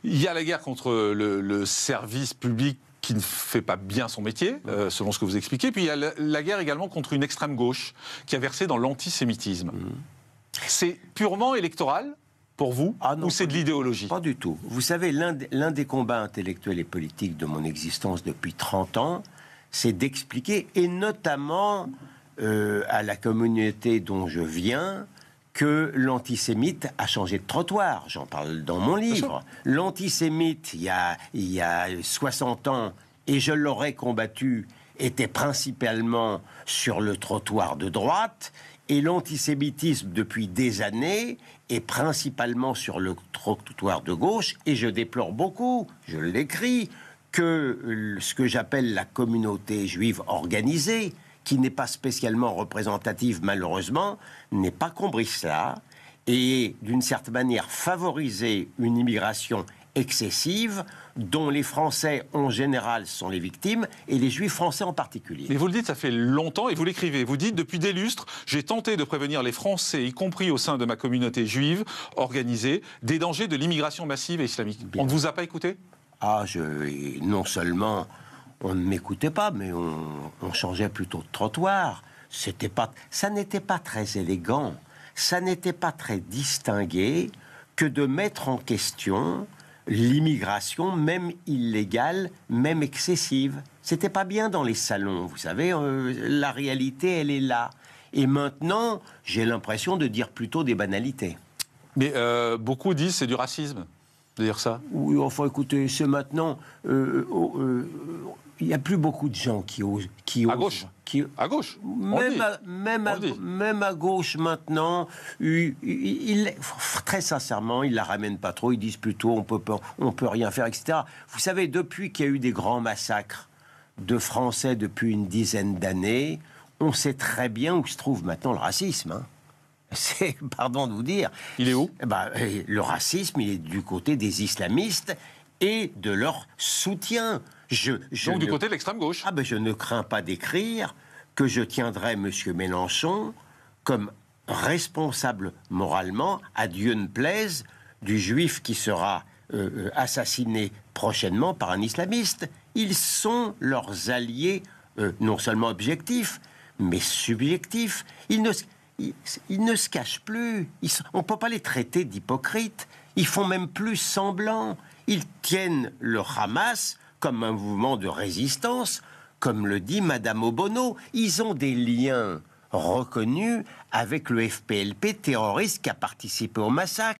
Il y a la guerre contre le service public qui ne fait pas bien son métier, selon ce que vous expliquez. Puis il y a la guerre également contre une extrême gauche qui a versé dans l'antisémitisme. C'est purement électoral pour vous, non, ou c'est de l'idéologie? Pas du tout. Vous savez, l'un des combats intellectuels et politiques de mon existence depuis 30 ans, c'est d'expliquer, et notamment à la communauté dont je viens, que l'antisémite a changé de trottoir. J'en parle dans mon livre. L'antisémite, il y a 60 ans, et je l'aurais combattu, était principalement sur le trottoir de droite, et l'antisémitisme, depuis des années, est principalement sur le trottoir de gauche, et je déplore beaucoup, je l'écris, que ce que j'appelle la communauté juive organisée, qui n'est pas spécialement représentative malheureusement, n'ait pas compris cela, et d'une certaine manière favoriser une immigration excessive dont les Français en général sont les victimes et les Juifs français en particulier. Mais vous le dites, ça fait longtemps et vous l'écrivez. Vous dites, depuis des lustres, j'ai tenté de prévenir les Français, y compris au sein de ma communauté juive organisée, des dangers de l'immigration massive et islamique. On ne vous a pas écouté? Non seulement on ne m'écoutait pas, mais on changeait plutôt de trottoir. Ça n'était pas très élégant, ça n'était pas très distingué que de mettre en question l'immigration, même illégale, même excessive. C'était pas bien dans les salons, vous savez, la réalité, elle est là. Et maintenant, j'ai l'impression de dire plutôt des banalités. Mais beaucoup disent c'est du racisme de dire ça. Oui, enfin, écoutez, c'est maintenant... il n'y a plus beaucoup de gens qui osent... À gauche. À gauche. Même à gauche maintenant, très sincèrement, ils la ramènent pas trop. Ils disent plutôt on peut rien faire, etc. Vous savez, depuis qu'il y a eu des grands massacres de Français depuis une dizaine d'années, on sait très bien où se trouve maintenant le racisme. Hein. C'est, pardon de vous dire... Il est où? Le racisme, il est du côté des islamistes et de leur soutien. Donc du côté de l'extrême gauche. Je ne crains pas d'écrire que je tiendrai M. Mélenchon comme responsable moralement, à Dieu ne plaise, du juif qui sera assassiné prochainement par un islamiste. Ils sont leurs alliés, non seulement objectifs, mais subjectifs. Ils ne se cachent plus. On ne peut pas les traiter d'hypocrites. Ils font même plus semblant. Ils tiennent le Hamas comme un mouvement de résistance, comme le dit Madame Obono. Ils ont des liens reconnus avec le FPLP terroriste qui a participé au massacre.